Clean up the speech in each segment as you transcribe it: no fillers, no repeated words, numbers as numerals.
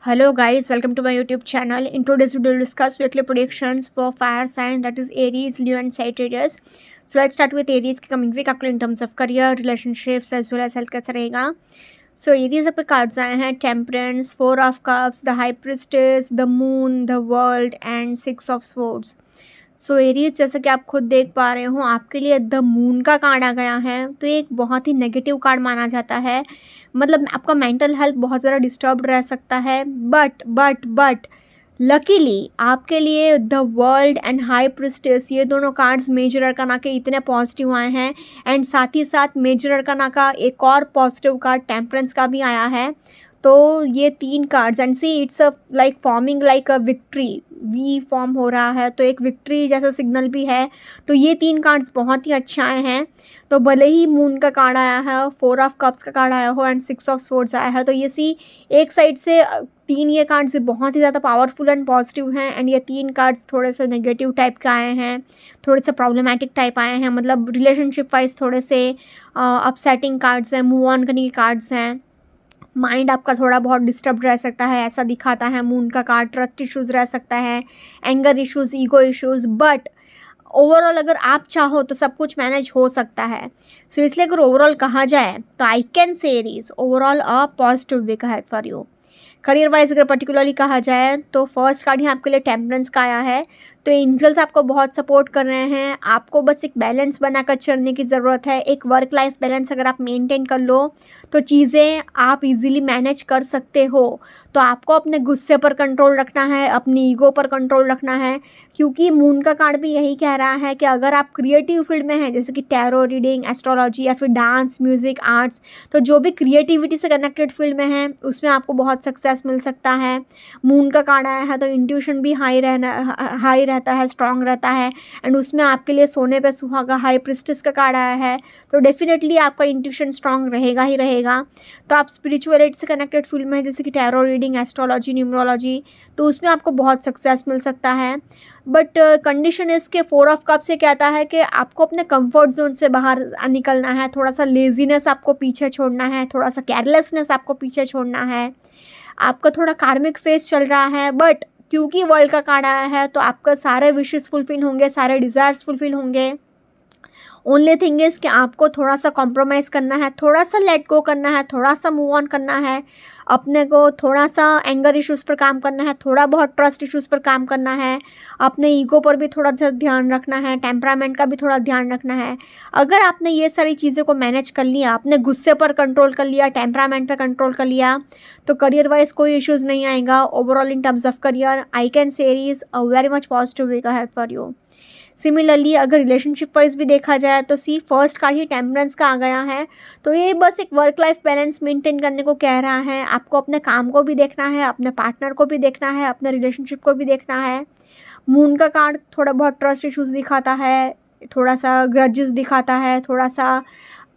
Hello guys, welcome to my YouTube channel. In today's video, we'll discuss weekly predictions for fire sign, that is Aries, Leo and Sagittarius. So let's start with Aries की coming week आपके in terms of career, relationships as well as health कैसा रहेगा. So Aries आपके cards आए हैं Temperance, Four of Cups, the High Priestess, the Moon, the World and Six of Swords. So Aries जैसा कि आप खुद देख पा रहे हो आपके लिए द मून का कार्ड आ गया है, तो ये एक बहुत ही नेगेटिव कार्ड माना जाता है. मतलब आपका मेंटल हेल्थ बहुत ज़्यादा डिस्टर्ब्ड रह सकता है. बट लकीली आपके लिए the world and high priestess ये दोनों कार्ड्स मेजर अरकाना के इतने पॉजिटिव आए हैं. एंड साथ ही साथ मेजर अरकाना का एक और पॉजिटिव कार्ड टेम्परेंस का भी आया है. तो ये तीन cards and see it's a like forming like a victory, V form हो रहा है, तो एक विक्ट्री जैसा सिग्नल भी है. तो ये तीन कार्ड्स बहुत ही अच्छे आए हैं. तो भले ही मून का कार्ड आया है, फोर ऑफ कप्स का कार्ड आया हो एंड सिक्स ऑफ स्वॉर्ड्स आया है, तो ये सी एक साइड से तीन ये कार्ड्स बहुत ही ज़्यादा पावरफुल एंड पॉजिटिव हैं. एंड ये तीन कार्ड्स थोड़े से नेगेटिव टाइप के आए हैं, थोड़े से प्रॉब्लमेटिक टाइप आए हैं. मतलब रिलेशनशिप वाइज थोड़े से अपसेटिंग कार्ड्स हैं, मूव ऑन करने के कार्ड्स हैं. माइंड आपका थोड़ा बहुत डिस्टर्ब रह सकता है, ऐसा दिखाता है मून का कार्ड. ट्रस्ट इश्यूज़ रह सकता है, anger issues, ego issues. But overall अगर आप चाहो तो सब कुछ मैनेज हो सकता है. सो इसलिए अगर ओवरऑल कहा जाए तो I can say is overall a positive week ahead for you. Career wise अगर पर्टिकुलरली कहा जाए तो फर्स्ट कार्ड ही आपके लिए टेम्परेंस का आया है. तो एंजल्स आपको बहुत सपोर्ट कर रहे हैं. आपको बस एक बैलेंस बनाकर चलने की ज़रूरत है. एक वर्क लाइफ बैलेंस अगर आप मेंटेन कर लो तो चीज़ें आप इजीली मैनेज कर सकते हो. तो आपको अपने गुस्से पर कंट्रोल रखना है, अपनी ईगो पर कंट्रोल रखना है, क्योंकि मून का कार्ड भी यही कह रहा है कि अगर आप क्रिएटिव फील्ड में हैं, जैसे कि टैरो रीडिंग, एस्ट्रोलॉजी या फिर डांस, म्यूज़िक, आर्ट्स, तो जो भी क्रिएटिविटी से कनेक्टेड फील्ड में है उसमें आपको बहुत सक्सेस मिल सकता है. मून का कार्ड आया है तो इंट्यूशन भी हाई रहता है, स्ट्रांग रहता है. एंड उसमें आपके लिए सोने पे सुहागा हाई प्रिस्टेस का कार्ड आया है, तो डेफिनेटली आपका इंट्यूशन स्ट्रांग रहेगा ही रहेगा. तो आप स्पिरिचुअलिटी से कनेक्टेड फील्ड में है, जैसे कि टैरो रीडिंग, एस्ट्रोलॉजी, न्यूमरोलॉजी, तो उसमें आपको बहुत सक्सेस मिल सकता है. बट कंडीशन इसके फोर ऑफ कप से कहता है कि आपको अपने कंफर्ट जोन से बाहर निकलना है. थोड़ा सा लेजीनेस आपको पीछे छोड़ना है, थोड़ा सा केयरलेसनेस आपको पीछे छोड़ना है. आपका थोड़ा कार्मिक फेस चल रहा है, बट क्योंकि वर्ल्ड का कार्ड आया है तो आपका सारे विशेस फुलफिल होंगे, सारे डिज़ायर्स फुलफिल होंगे. ओनली थिंग इज़ कि आपको थोड़ा सा कॉम्प्रोमाइज़ करना है, थोड़ा सा लेट गो करना है, थोड़ा सा मूव ऑन करना है. अपने को थोड़ा सा एंगर इश्यूज़ पर काम करना है, थोड़ा बहुत ट्रस्ट इश्यूज़ पर काम करना है. अपने ईगो पर भी थोड़ा सा ध्यान रखना है, टेम्परामेंट का भी थोड़ा ध्यान रखना है. अगर आपने ये सारी चीज़ों को मैनेज कर लिया, अपने गुस्से पर कंट्रोल कर लिया, टेम्परामेंट पर कंट्रोल कर लिया, तो करियर वाइज कोई इश्यूज़ नहीं आएगा. Overall in terms of career I can say is a very much positive week ahead for you. Similarly अगर रिलेशनशिप वाइज भी देखा जाए तो सी फर्स्ट कार्ड ही टेम्परेंस का आ गया है. तो ये बस एक वर्क लाइफ बैलेंस मेंटेन करने को कह रहा है. आपको अपने काम को भी देखना है, अपने पार्टनर को भी देखना है, अपने रिलेशनशिप को भी देखना है. मून का कार्ड थोड़ा बहुत ट्रस्ट इश्यूज दिखाता है, थोड़ा सा ग्रजेस दिखाता है, थोड़ा सा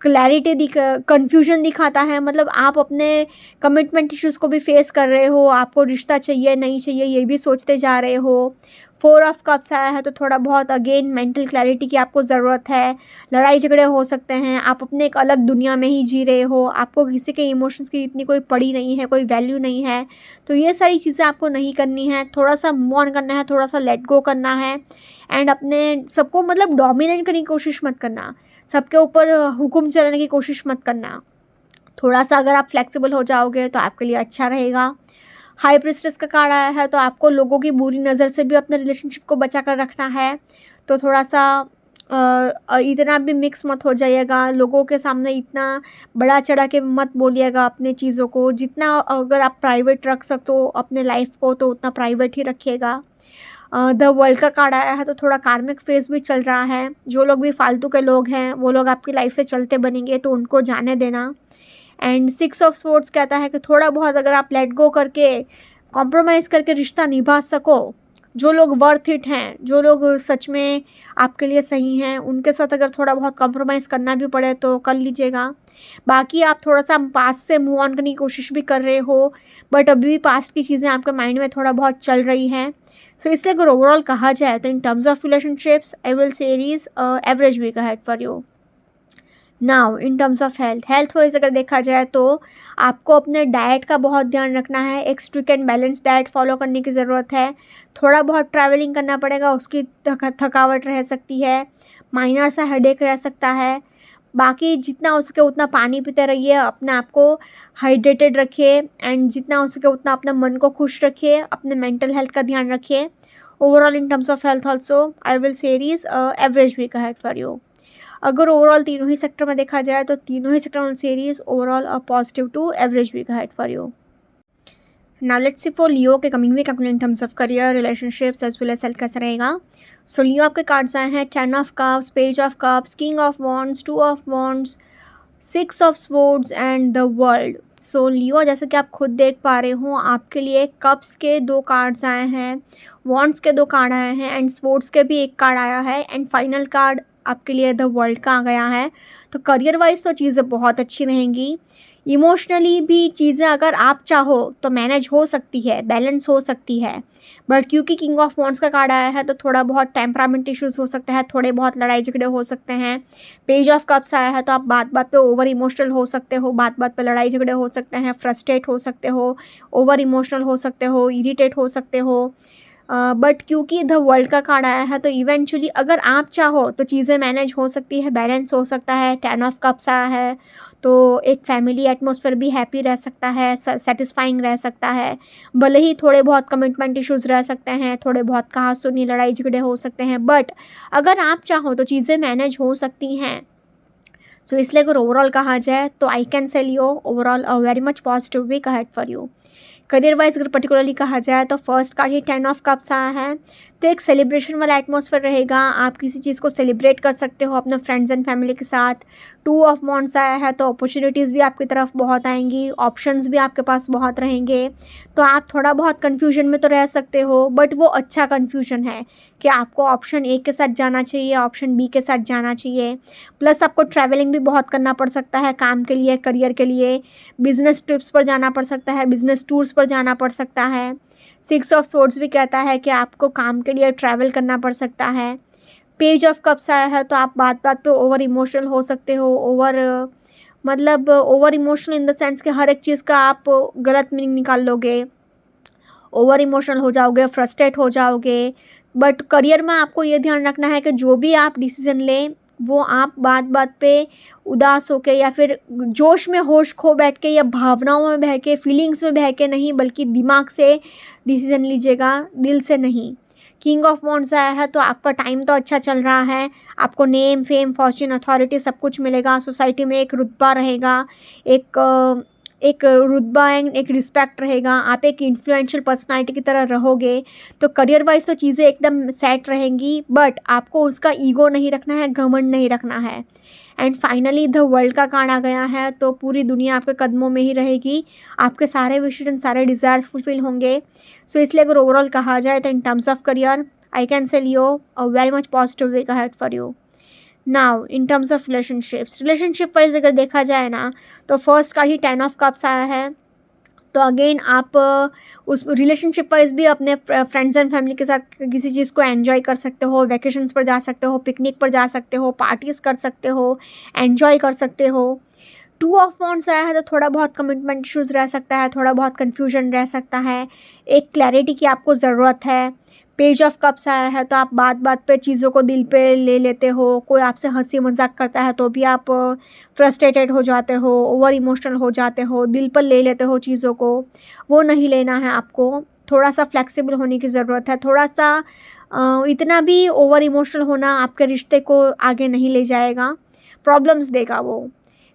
क्लैरिटी कन्फ्यूजन दिखाता है. मतलब आप अपने कमिटमेंट इश्यूज़ को भी फेस कर रहे हो, आपको रिश्ता चाहिए नहीं चाहिए ये भी सोचते जा रहे हो. फोर ऑफ कप्स आया है तो थोड़ा बहुत अगेन मेंटल क्लैरिटी की आपको ज़रूरत है. लड़ाई झगड़े हो सकते हैं, आप अपने एक अलग दुनिया में ही जी रहे हो, आपको किसी के इमोशंस की इतनी कोई पड़ी नहीं है, कोई वैल्यू नहीं है. तो ये सारी चीज़ें आपको नहीं करनी है. थोड़ा सा मूव ऑन करना है, थोड़ा सा लेट गो करना है. एंड अपने सबको मतलब डोमिनेट करने की कोशिश मत करना, सबके ऊपर हुक्म चलाने की कोशिश मत करना. थोड़ा सा अगर आप फ्लेक्सिबल हो जाओगे तो आपके लिए अच्छा रहेगा. हाई प्रिस्टेस का कार्ड आया है तो आपको लोगों की बुरी नज़र से भी अपने रिलेशनशिप को बचा कर रखना है. तो थोड़ा सा इतना भी मिक्स मत हो जाइएगा, लोगों के सामने इतना बड़ा चढ़ा के मत बोलिएगा अपने चीज़ों को. जितना अगर आप प्राइवेट रख सकते हो अपने लाइफ को तो उतना प्राइवेट ही रखिएगा. द वर्ल्ड का कार्ड आया है तो थोड़ा कार्मिक फेस भी चल रहा है. जो लोग भी फालतू के लोग हैं वो लोग आपकी लाइफ से चलते बनेंगे, तो उनको जाने देना. एंड सिक्स ऑफ स्वॉर्ड्स कहता है कि थोड़ा बहुत अगर आप लेट गो करके कॉम्प्रोमाइज़ करके रिश्ता निभा सको, जो लोग वर्थ इट हैं, जो लोग सच में आपके लिए सही हैं, उनके साथ अगर थोड़ा बहुत कॉम्प्रोमाइज़ करना भी पड़े तो कर लीजिएगा. बाकी आप थोड़ा सा पास्ट से मूव ऑन करने की कोशिश भी कर रहे हो, बट अभी भी पास्ट की चीज़ें आपके माइंड में थोड़ा बहुत चल रही हैं. सो इसलिए अगर ओवरऑल कहा जाए तो in terms of relationships I will say is average week ahead for you. Now in terms of health wise अगर देखा जाए तो आपको अपने डाइट का बहुत ध्यान रखना है। एक strict and balance diet follow करने की ज़रूरत है। थोड़ा बहुत ट्रैवलिंग करना पड़ेगा, उसकी थकावट रह सकती है, माइनर सा हेडेक रह सकता है। बाकी जितना हो सके उतना पानी पीते रहिए, अपने आप को हाइड्रेटेड रखिए एंड जितना हो सके उतना अपने मन को खुश रखिए, अपने मेंटल हेल्थ का ध्यान रखिए। Overall in terms of health also I will say is average week ahead for you. अगर ओवरऑल तीनों ही सेक्टर में देखा जाए तो तीनों ही sector series overall a positive to average week ahead for you. Now let's see for Leo के कमिंग वीक अपने in terms of career, relationships as well as health कैसा रहेगा। सो लियो आपके कार्ड्स आए हैं 10 of cups, page of cups, king of wands, 2 of wands, 6 of swords and the world. So Leo जैसे कि आप खुद देख पा रहे हो आपके लिए कप्स के 2 कार्ड्स आए हैं, वॉन्ड्स के 2 कार्ड आए हैं एंड स्वॉर्ड्स के भी 1 कार्ड आया है एंड फाइनल कार्ड आपके लिए द वर्ल्ड का आ गया है। तो करियर वाइज तो चीज़ें बहुत अच्छी रहेंगी। इमोशनली भी चीज़ें अगर आप चाहो तो मैनेज हो सकती है, बैलेंस हो सकती है, बट क्योंकि किंग ऑफ वॉन्ड्स का कार्ड आया है तो थोड़ा बहुत टेम्परामेंट इश्यूज हो सकते हैं, थोड़े बहुत लड़ाई झगड़े हो सकते हैं। पेज ऑफ कप्स आया है तो आप बात बात पे ओवर इमोशनल हो सकते हो, बात बात पे लड़ाई झगड़े हो सकते हैं, फ्रस्ट्रेट हो सकते हो, ओवर इमोशनल हो सकते हो, इरिटेट हो सकते हो। बट क्योंकि द वर्ल्ड का कार्ड आया है तो इवेंचुअली अगर आप चाहो तो चीज़ें मैनेज हो सकती है, बैलेंस हो सकता है। 10 ऑफ कप्स आया है तो एक फैमिली एटमॉस्फेयर भी हैप्पी रह सकता है, सेटिस्फाइंग रह सकता है। भले ही थोड़े बहुत कमिटमेंट इश्यूज रह सकते हैं, थोड़े बहुत कहा-सुनी लड़ाई झगड़े हो सकते हैं, बट अगर आप चाहो तो चीज़ें मैनेज हो सकती हैं। सो इसलिए अगर ओवरऑल कहा जाए तो I can sell you overall a very much positive week ahead for you. Career wise अगर पर्टिकुलरली कहा जाए तो फर्स्ट कार्ड ही 10 ऑफ कप्स आया है तो एक सेलिब्रेशन वाला एटमॉस्फेयर रहेगा, आप किसी चीज़ को सेलिब्रेट कर सकते हो अपने फ्रेंड्स एंड फैमिली के साथ। 2 ऑफ वॉन्ड्स आया है तो अपॉर्चुनिटीज़ भी आपकी तरफ बहुत आएंगी, ऑप्शंस भी आपके पास बहुत रहेंगे। तो आप थोड़ा बहुत कन्फ्यूजन में तो रह सकते हो, बट वो अच्छा कन्फ्यूजन है कि आपको ऑप्शन ए के साथ जाना चाहिए, ऑप्शन बी के साथ जाना चाहिए। प्लस आपको ट्रैवलिंग भी बहुत करना पड़ सकता है काम के लिए, करियर के लिए, बिजनेस ट्रिप्स पर जाना पड़ सकता है, बिजनेस टूर्स पर जाना पड़ सकता है। 6 ऑफ स्वॉर्ड्स भी कहता है कि आपको काम के लिए ट्रैवल करना पड़ सकता है। पेज ऑफ कप्स आया है तो आप बात बात पे ओवर इमोशनल हो सकते हो, मतलब over emotional in the sense कि हर एक चीज़ का आप गलत मीनिंग निकाल लोगे, ओवर इमोशनल हो जाओगे, फ्रस्ट्रेट हो जाओगे। बट करियर में आपको ये ध्यान रखना है कि जो भी आप डिसीजन लें वो आप बात बात पे उदास होके या फिर जोश में होश खो बैठ के या भावनाओं में बह के, फीलिंग्स में बह के नहीं, बल्कि दिमाग से डिसीजन लीजिएगा, दिल से नहीं। किंग ऑफ वॉन्ड्स आया है तो आपका टाइम तो अच्छा चल रहा है, आपको नेम फेम फॉर्च्यून अथॉरिटी सब कुछ मिलेगा, सोसाइटी में एक रुतबा रहेगा, एक रुतबा एंड एक रिस्पेक्ट रहेगा, आप एक इन्फ्लुएंशियल पर्सनालिटी की तरह रहोगे। तो करियर वाइज तो चीज़ें एकदम सेट रहेंगी, बट आपको उसका ईगो नहीं रखना है, घमंड नहीं रखना है। एंड फाइनली द वर्ल्ड का कार्ड आ गया है तो पूरी दुनिया आपके कदमों में ही रहेगी, आपके सारे विशेष एंड सारे डिज़ायर्स फुलफिल होंगे। सो इसलिए अगर ओवरऑल कहा जाए तो in terms of career I can sell you a very much positive week ahead for you. Now in terms of relationship wise अगर देखा जाए ना तो फर्स्ट का ही 10 ऑफ कप्स आया है तो अगेन आप उस रिलेशनशिप वाइज भी अपने फ्रेंड्स एंड फैमिली के साथ किसी चीज़ को एंजॉय कर सकते हो, वैकेशंस पर जा सकते हो, पिकनिक पर जा सकते हो, पार्टीज़ कर सकते हो, एंजॉय कर सकते हो। 2 ऑफ वॉन्ड्स आया है तो थोड़ा बहुत कमिटमेंट इश्यूज़ रह सकता है, थोड़ा बहुत कन्फ्यूजन रह सकता है, एक क्लैरिटी की आपको ज़रूरत है। पेज ऑफ कप्स आया है तो आप बात बात पे चीज़ों को दिल पे ले लेते हो, कोई आपसे हंसी मजाक करता है तो भी आप फ्रस्ट्रेटेड हो जाते हो, ओवर इमोशनल हो जाते हो, दिल पर ले लेते हो चीज़ों को, वो नहीं लेना है आपको। थोड़ा सा फ्लेक्सिबल होने की ज़रूरत है, थोड़ा सा इतना भी ओवर इमोशनल होना आपके रिश्ते को आगे नहीं ले जाएगा, प्रॉब्लम्स देगा वो।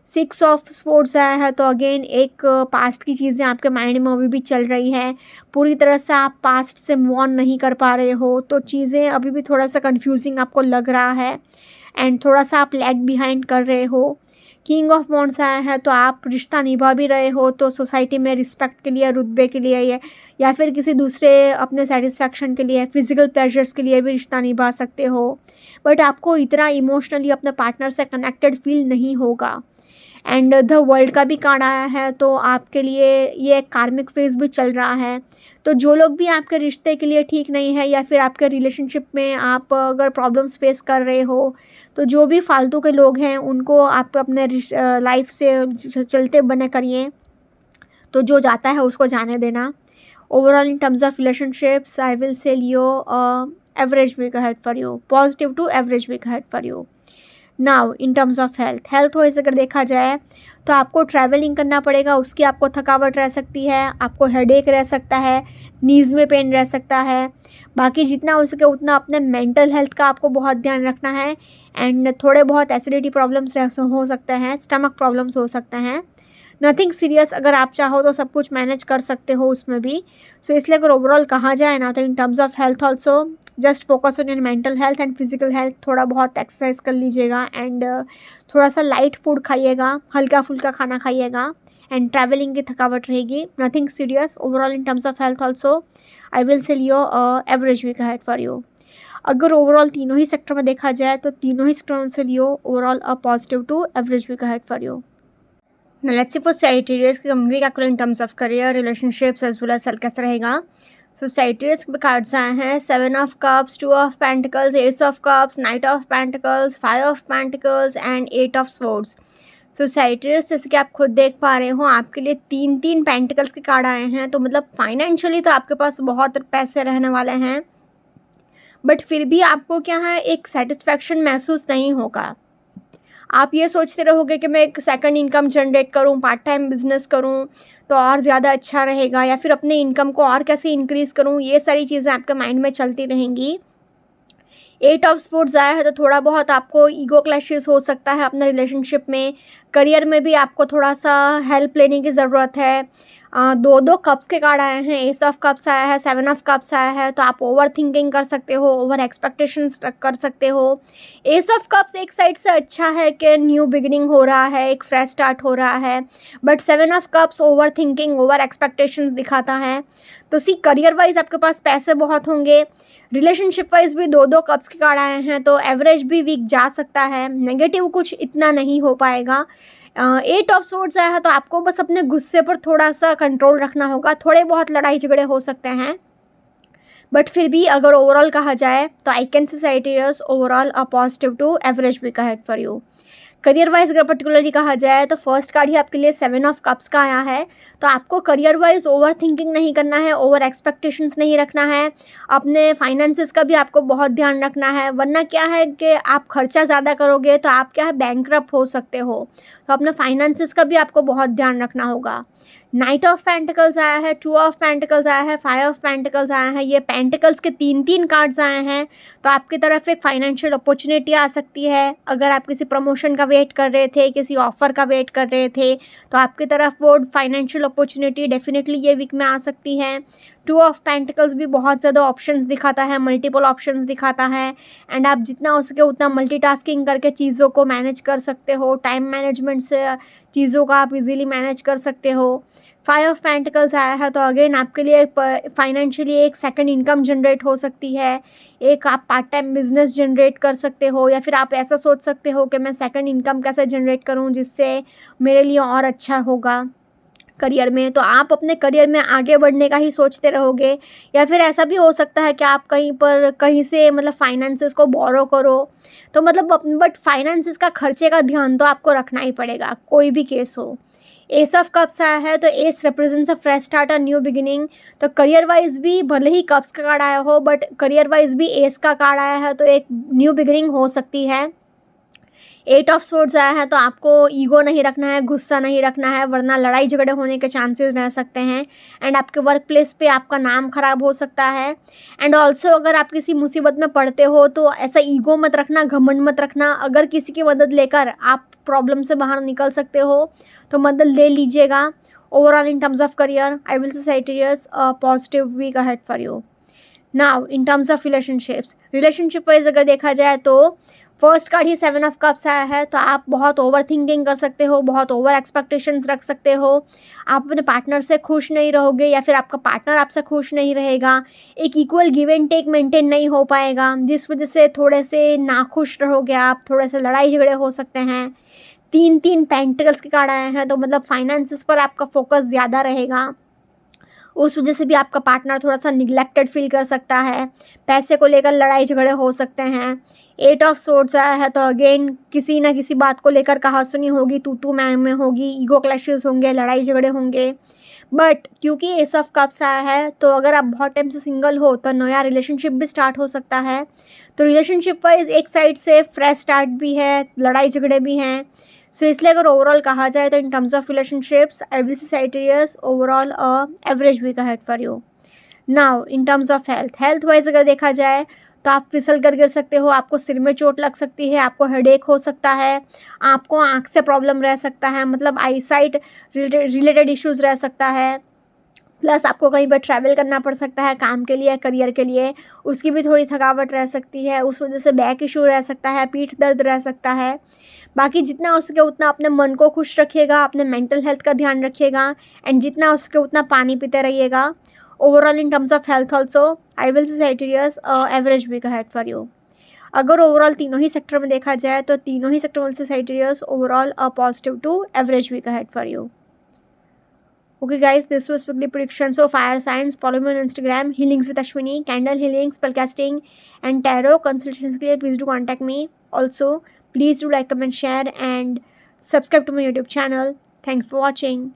6 ऑफ स्वॉर्ड्स आया है तो अगेन एक पास्ट की चीज़ें आपके माइंड में अभी भी चल रही है, पूरी तरह से आप पास्ट से मूव ऑन नहीं कर पा रहे हो, तो चीज़ें अभी भी थोड़ा सा कंफ्यूजिंग आपको लग रहा है एंड थोड़ा सा आप लैग बिहाइंड कर रहे हो। किंग ऑफ वॉन्ड्स आया है तो आप रिश्ता निभा भी रहे हो तो सोसाइटी में रिस्पेक्ट के लिए, रुतबे के लिए या फिर किसी दूसरे अपने सेटिस्फैक्शन के लिए, फिजिकल प्लेजर्स के लिए भी रिश्ता निभा सकते हो, बट आपको इतना इमोशनली अपने पार्टनर से कनेक्टेड फील नहीं होगा। एंड द वर्ल्ड का भी कार्ड आया है, तो आपके लिए ये कार्मिक फेज भी चल रहा है। तो जो लोग भी आपके रिश्ते के लिए ठीक नहीं है या फिर आपके रिलेशनशिप में आप अगर प्रॉब्लम्स फेस कर रहे हो, तो जो भी फालतू के लोग हैं उनको आप अपने लाइफ से चलते बने करिए, तो जो जाता है उसको जाने देना। Overall in terms of relationships I will say Leo average week ahead for you, positive to average week ahead for you. Now in terms of health wise अगर देखा जाए तो आपको ट्रैवलिंग करना पड़ेगा, उसकी आपको थकावट रह सकती है, आपको हेडेक रह सकता है, नीज़ में पेन रह सकता है। बाकी जितना हो सके उतना अपने मेंटल हेल्थ का आपको बहुत ध्यान रखना है। एंड थोड़े बहुत एसिडिटी प्रॉब्लम्स हो सकते हैं, स्टमक प्रॉब्लम्स हो सकते हैं। नथिंग सीरियस, अगर आप चाहो तो सब कुछ मैनेज कर सकते हो उसमें भी। सो इसलिए अगर ओवरऑल कहा जाए ना, तो in terms of health also just focus on your mental health and physical health. थोड़ा बहुत एक्सरसाइज कर लीजिएगा एंड थोड़ा सा लाइट फूड खाइएगा, हल्का फुल्का खाना खाइएगा, एंड ट्रैवलिंग की थकावट रहेगी। Nothing serious overall in terms of health also I will say Leo average week ahead for you. अगर ओवरऑल तीनों ही सेक्टर में देखा जाए तो तीनों ही सेक्टर में से Leo overall a positive to average week ahead for you. Now let's see for Sagittarius कि week actually in terms of career, relationships as well as health कैसा रहेगा। सो Sagittarius के कार्ड्स आए हैं 7 of cups, 2 of pentacles, ace of cups, knight of pentacles, 5 of pentacles and 8 of swords. So Sagittarius जैसे कि आप खुद देख पा रहे हो आपके लिए 3 पेंटिकल्स के कार्ड आए हैं, तो मतलब फाइनेंशियली तो आपके पास बहुत पैसे रहने वाले हैं, बट फिर भी आपको क्या है एक सेटिस्फैक्शन महसूस नहीं होगा। आप ये सोचते रहोगे कि मैं एक सेकंड इनकम जनरेट करूं, पार्ट टाइम बिजनेस करूं तो और ज़्यादा अच्छा रहेगा, या फिर अपने इनकम को और कैसे इंक्रीज़ करूं, ये सारी चीज़ें आपके माइंड में चलती रहेंगी। 8 ऑफ स्पोर्ट्स आया है तो थोड़ा बहुत आपको ईगो क्लैशेस हो सकता है अपने रिलेशनशिप में। करियर में भी आपको थोड़ा सा हेल्प लेने की ज़रूरत है। 2 कप्स के कार्ड आए हैं, एस ऑफ कप्स आया है, 7 ऑफ कप्स आया है, तो आप ओवर थिंकिंग कर सकते हो, ओवर एक्सपेक्टेशंस कर सकते हो। एस ऑफ कप्स एक साइड से अच्छा है कि न्यू बिगिनिंग हो रहा है, एक फ्रेश स्टार्ट हो रहा है, but 7 of cups over thinking, over expectations दिखाता है। तो सी करियर वाइज आपके पास पैसे बहुत होंगे, रिलेशनशिप वाइज भी 2 कप्स के कार्ड आए हैं, तो एवरेज भी वीक जा सकता है, नेगेटिव कुछ इतना नहीं हो पाएगा। 8 ऑफ सोर्ड्स आया है तो आपको बस अपने गुस्से पर थोड़ा सा कंट्रोल रखना होगा, थोड़े बहुत लड़ाई झगड़े हो सकते हैं, बट फिर भी अगर ओवरऑल कहा जाए तो I can say Sagittarius overall a positive to average week ahead for you. Career wise अगर पर्टिकुलरली कहा जाए तो फर्स्ट कार्ड ही आपके लिए 7 ऑफ कप्स का आया है, तो आपको करियर वाइज ओवर थिंकिंग नहीं करना है, ओवर एक्सपेक्टेशंस नहीं रखना है, अपने फाइनेंसेस का भी आपको बहुत ध्यान रखना है, वरना क्या है कि आप खर्चा ज़्यादा करोगे तो आप क्या है बैंकरप्ट हो सकते हो, तो अपने फाइनेंसेस का भी आपको बहुत ध्यान रखना होगा। नाइट ऑफ पेंटिकल्स आया है, 2 ऑफ पेंटिकल्स आया है, 5 ऑफ पेंटिकल्स आया है, ये पेंटिकल्स के 3 कार्ड्स आए हैं, तो आपकी तरफ एक फाइनेंशियल अपॉर्चुनिटी आ सकती है। अगर आप किसी प्रमोशन का वेट कर रहे थे, किसी ऑफर का वेट कर रहे थे, तो आपकी तरफ वो फाइनेंशियल अपॉर्चुनिटी डेफिनेटली ये वीक में आ सकती है। 2 ऑफ पेंटिकल्स भी बहुत ज़्यादा ऑप्शंस दिखाता है, मल्टीपल ऑप्शंस दिखाता है, एंड आप जितना हो सके उतना मल्टीटास्किंग करके चीज़ों को मैनेज कर सकते हो, टाइम मैनेजमेंट से चीज़ों का आप इजीली मैनेज कर सकते हो। 5 ऑफ पेंटिकल्स आया है तो अगेन आपके लिए फाइनेंशियली एक सेकंड इनकम जनरेट हो सकती है, एक आप पार्ट टाइम बिजनेस जनरेट कर सकते हो, या फिर आप ऐसा सोच सकते हो कि मैं सेकंड इनकम कैसे जनरेट करूं जिससे मेरे लिए और अच्छा होगा करियर में। तो आप अपने करियर में आगे बढ़ने का ही सोचते रहोगे, या फिर ऐसा भी हो सकता है कि आप कहीं से मतलब फाइनेंसेस को बोरो करो, तो मतलब बट फाइनेंसेस का खर्चे का ध्यान तो आपको रखना ही पड़ेगा, कोई भी केस हो। एस ऑफ कप्स आया है तो S represents a fresh start, a new beginning, तो करियर वाइज भी भले ही कप्स का कार्ड आया हो, बट करियर वाइज भी एस का कार्ड आया है तो एक न्यू बिगिनिंग हो सकती है। 8 ऑफ सोर्ड्स आया है तो आपको ईगो नहीं रखना है, गुस्सा नहीं रखना है, वरना लड़ाई झगड़े होने के चांसेस रह सकते हैं, एंड आपके वर्क प्लेस पे आपका नाम खराब हो सकता है। एंड ऑल्सो अगर आप किसी मुसीबत में पड़ते हो तो ऐसा ईगो मत रखना, घमंड मत रखना, अगर किसी की मदद लेकर आप प्रॉब्लम से बाहर निकल सकते हो तो मदद ले लीजिएगा। Overall in terms of career I will say Sagittarius a positive week ahead for you. Now in terms of relationship wise अगर देखा जाए तो फर्स्ट कार्ड ही 7 ऑफ कप्स आया है, तो आप बहुत ओवर थिंकिंग कर सकते हो, बहुत ओवर एक्सपेक्टेशंस रख सकते हो, आप अपने पार्टनर से खुश नहीं रहोगे या फिर आपका पार्टनर आपसे खुश नहीं रहेगा, एक equal give and take maintain नहीं हो पाएगा, जिस वजह से थोड़े से नाखुश रहोगे आप, थोड़े से लड़ाई झगड़े हो सकते हैं। 3 पेंटिकल्स के कार्ड आए हैं, तो मतलब फाइनेंसेस पर आपका फोकस ज़्यादा रहेगा, उस वजह से भी आपका पार्टनर थोड़ा सा निगलेक्टेड फील कर सकता है, पैसे को लेकर लड़ाई झगड़े हो सकते हैं। 8 ऑफ सोर्ड्स आया है, तो अगेन किसी ना किसी बात को लेकर कहासुनी होगी, तू मैं में होगी, ईगो क्लैशेस होंगे, लड़ाई झगड़े होंगे। बट क्योंकि एस ऑफ कप्स आया है, तो अगर आप बहुत टाइम से सिंगल हो तो नया रिलेशनशिप भी स्टार्ट हो सकता है। तो रिलेशनशिप वाइज एक साइड से फ्रेश स्टार्ट भी है, लड़ाई झगड़े भी हैं। सो इसलिए अगर ओवरऑल कहा जाए तो in terms of relationships I will say Sagittarius overall average week ahead for you. Now in terms of health wise अगर देखा जाए तो आप फिसल कर गिर सकते हो, आपको सिर में चोट लग सकती है, आपको हेडेक हो सकता है, आपको आँख से प्रॉब्लम रह सकता है, मतलब आईसाइट रिलेटेड इश्यूज़ रह सकता है। प्लस आपको कहीं पर ट्रैवल करना पड़ सकता है काम के लिए, करियर के लिए, उसकी भी थोड़ी थकावट रह सकती है, उस वजह से बैक इशू रह सकता है, पीठ दर्द रह सकता है। बाकी जितना हो सके उतना अपने मन को खुश रखिएगा, अपने मेंटल हेल्थ का ध्यान रखिएगा, एंड जितना हो सके उतना पानी पीते रहिएगा। Overall in terms of health also I will say Sagittarius average week ahead for you. अगर ओवरऑल तीनों ही सेक्टर में देखा जाए तो तीनों ही सेक्टर में से Sagittarius overall positive to average week ahead for you. Okay guys, this was weekly predictions of fire signs. Follow me on Instagram, Healings with Ashwini, candle healing, spellcasting and tarot consultations के लिए please do contact me. Also, please do like, comment, share and subscribe to my YouTube channel. Thanks for watching.